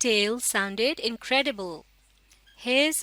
tail sounded incredible. His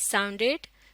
sounded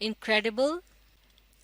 incredible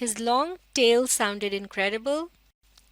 His long tail sounded incredible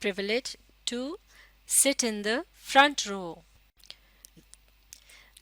privilege to sit in the front row.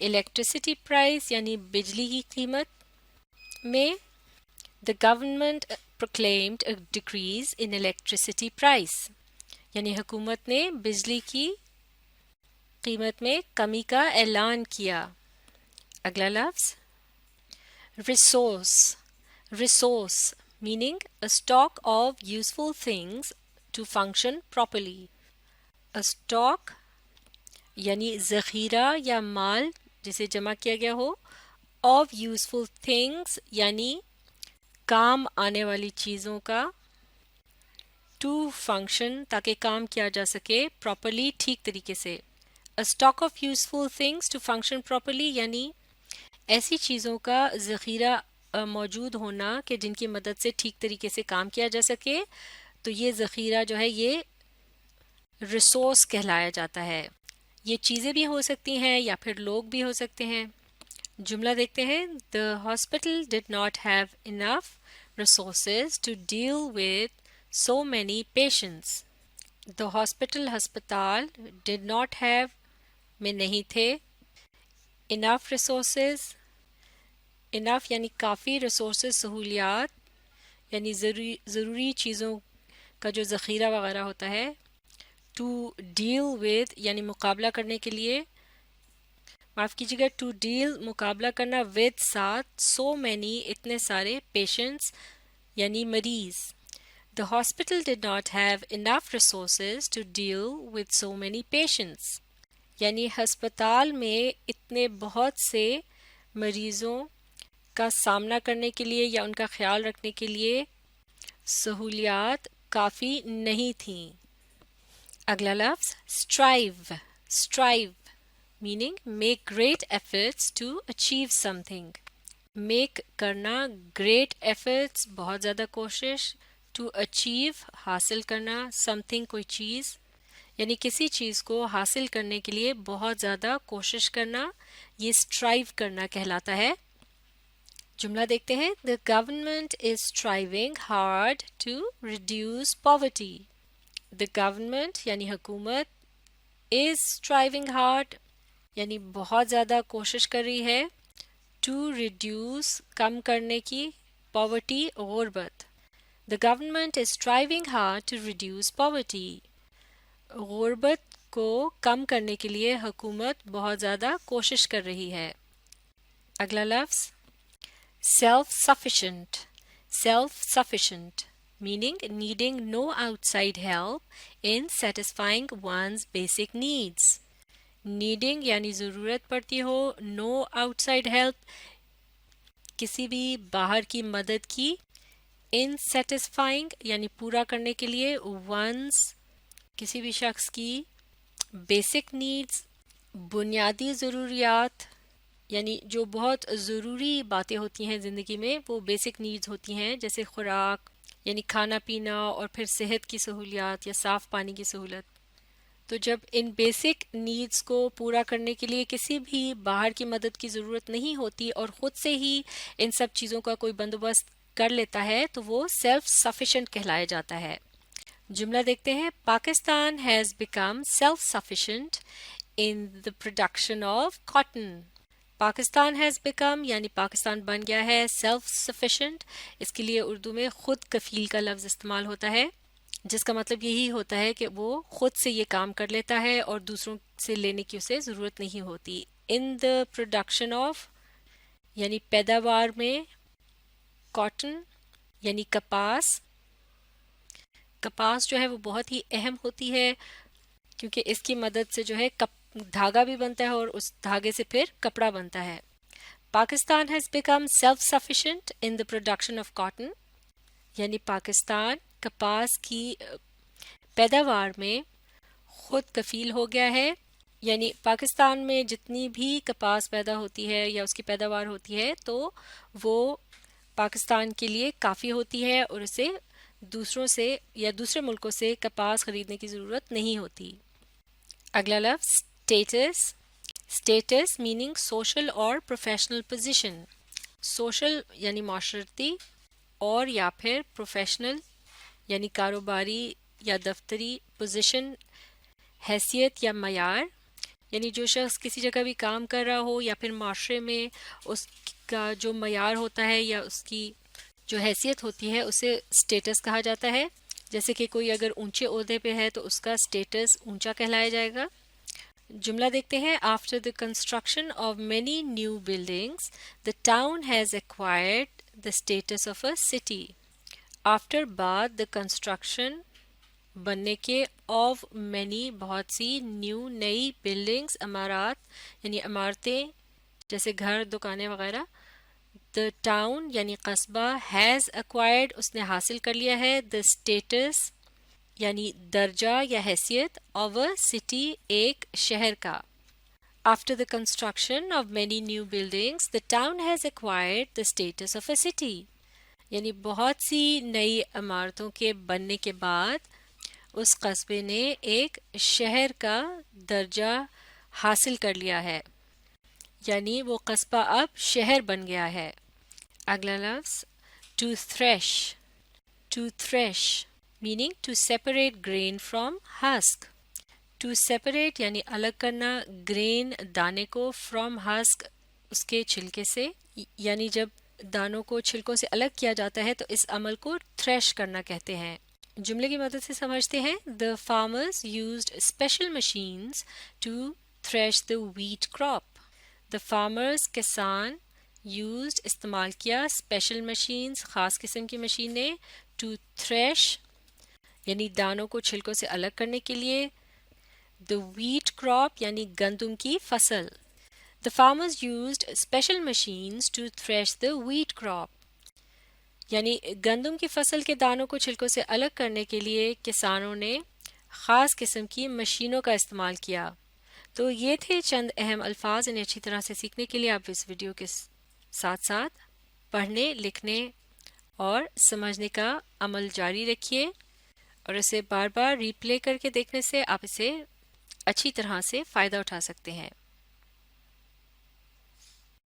Electricity price یعنی بجلی کی قیمت میں the government proclaimed a decrease in electricity price یعنی حکومت نے بجلی کی قیمت میں کمی کا اعلان کیا. اگلا لفظ resource meaning a stock of useful things to function properly. a stock یعنی ذخیرہ یا مال جسے جمع کیا گیا ہو, of useful things یعنی کام آنے والی چیزوں کا, ٹو فنکشن تاکہ کام کیا جا سکے, پراپرلی ٹھیک طریقے سے. A stock of useful things to function properly یعنی ایسی چیزوں کا ذخیرہ موجود ہونا کہ جن کی مدد سے ٹھیک طریقے سے کام کیا جا سکے. تو یہ ذخیرہ جو ہے یہ ریسورس کہلایا جاتا ہے. یہ چیزیں بھی ہو سکتی ہیں یا پھر لوگ بھی ہو سکتے ہیں. جملہ دیکھتے ہیں. The hospital did not have enough resources to deal with so many patients. The hospital ہسپتال did not have میں نہیں تھے. enough resources enough یعنی کافی, resources سہولیات یعنی ضروری چیزوں کا جو ذخیرہ وغیرہ ہوتا ہے. to deal with یعنی مقابلہ کرنے کے لیے, معاف کیجیے گا, ٹو ڈیل مقابلہ کرنا, with ساتھ, so many اتنے سارے, patients یعنی مریض. The hospital did not have enough resources to deal with so many patients یعنی ہسپتال میں اتنے بہت سے مریضوں کا سامنا کرنے کے لیے یا ان کا خیال رکھنے کے لیے سہولیات کافی نہیں تھیں. اگلا لفظ strive meaning make great efforts to achieve something. make کرنا, great efforts بہت زیادہ کوشش, to achieve حاصل کرنا, something کوئی چیز یعنی کسی چیز کو حاصل کرنے کے لیے بہت زیادہ کوشش کرنا, یہ strive کرنا کہلاتا ہے. جملہ دیکھتے ہیں. The government is striving hard to reduce poverty. The government یعنی حکومت, is striving hard یعنی بہت زیادہ کوشش کر رہی ہے, to reduce کم کرنے کی, poverty غربت. The government is striving hard to reduce poverty. غربت کو کم کرنے کے لیے حکومت بہت زیادہ کوشش کر رہی ہے. اگلا لفظ self-sufficient meaning needing no outside help in satisfying one's basic needs. needing یعنی ضرورت پڑتی ہو, no outside help کسی بھی باہر کی مدد کی, in satisfying یعنی پورا کرنے کے لیے, one's کسی بھی شخص کی, basic needs بنیادی ضروریات یعنی جو بہت ضروری باتیں ہوتی ہیں زندگی میں وہ بیسک نیڈز ہوتی ہیں, جیسے خوراک یعنی کھانا پینا, اور پھر صحت کی سہولیات یا صاف پانی کی سہولت. تو جب ان بیسک نیڈز کو پورا کرنے کے لیے کسی بھی باہر کی مدد کی ضرورت نہیں ہوتی اور خود سے ہی ان سب چیزوں کا کوئی بندوبست کر لیتا ہے تو وہ سیلف سفیشینٹ کہلایا جاتا ہے. جملہ دیکھتے ہیں. Pakistan has become self sufficient in the production of cotton. Pakistan has become یعنی پاکستان بن گیا ہے سیلف سفیشینٹ. اس کے لیے اردو میں خود کفیل کا لفظ استعمال ہوتا ہے, جس کا مطلب یہی ہوتا ہے کہ وہ خود سے یہ کام کر لیتا ہے اور دوسروں سے لینے کی اسے ضرورت نہیں ہوتی. ان دا پروڈکشن آف یعنی پیداوار میں, کاٹن یعنی کپاس. کپاس جو ہے وہ بہت ہی اہم ہوتی ہے کیونکہ اس کی مدد سے جو ہے دھاگا بھی بنتا ہے اور اس دھاگے سے پھر کپڑا بنتا ہے. Pakistan has become self sufficient in the production of cotton یعنی پاکستان کپاس کی پیداوار میں خود کفیل ہو گیا ہے. یعنی پاکستان میں جتنی بھی کپاس پیدا ہوتی ہے یا اس کی پیداوار ہوتی ہے تو وہ پاکستان کے لیے کافی ہوتی ہے اور اسے دوسروں سے یا دوسرے ملکوں سے کپاس خریدنے کی ضرورت نہیں ہوتی. اگلا لفظ اسٹیٹس میننگ سوشل اور پروفیشنل پوزیشن. سوشل یعنی معاشرتی اور یا پھر پروفیشنل یعنی کاروباری یا دفتری, پوزیشن حیثیت یا معیار. یعنی جو شخص کسی جگہ بھی کام کر رہا ہو یا پھر معاشرے میں اس کا جو معیار ہوتا ہے یا اس کی جو حیثیت ہوتی ہے اسے سٹیٹس کہا جاتا ہے. جیسے کہ کوئی اگر اونچے عہدے پہ ہے تو اس کا سٹیٹس اونچا کہلایا جائے گا. جملہ دیکھتے ہیں. After the construction of many new buildings the town has acquired the status of a city. After بعد دا کنسٹرکشن بننے کے آف مینی بہت سی نیو نئی بلڈنگس عمارات یعنی عمارتیں جیسے گھر دکانیں وغیرہ. دا ٹاؤن یعنی قصبہ ہیز ایکوائرڈ اس نے حاصل کر لیا ہے دا اسٹیٹس یعنی درجہ یا حیثیت آف اے سٹی ایک شہر کا. After the construction of many new buildings the town has acquired the status of a city. یعنی بہت سی نئی عمارتوں کے بننے کے بعد اس قصبے نے ایک شہر کا درجہ حاصل کر لیا ہے یعنی وہ قصبہ اب شہر بن گیا ہے. اگلا لفظ to thresh. To thresh meaning to separate grain from husk. To separate یعنی الگ کرنا grain دانے کو from husk اس کے چھلکے سے. یعنی جب دانوں کو چھلکوں سے الگ کیا جاتا ہے تو اس عمل کو thresh کرنا کہتے ہیں. جملے کی مدد سے سمجھتے ہیں. The farmers used special machines to thresh the wheat crop. The farmers کسان used استعمال کیا special machines خاص قسم کی مشینیں to thresh یعنی دانوں کو چھلکوں سے الگ کرنے کے لیے. The wheat crop یعنی گندم کی فصل. The farmers used special machines to thresh the wheat crop. یعنی گندم کی فصل کے دانوں کو چھلکوں سے الگ کرنے کے لیے کسانوں نے خاص قسم کی مشینوں کا استعمال کیا. تو یہ تھے چند اہم الفاظ. انہیں اچھی طرح سے سیکھنے کے لیے آپ اس ویڈیو کے ساتھ ساتھ پڑھنے لکھنے اور سمجھنے کا عمل جاری رکھیے اور اسے بار بار ری پلے کر کے دیکھنے سے آپ اسے اچھی طرح سے فائدہ اٹھا سکتے ہیں.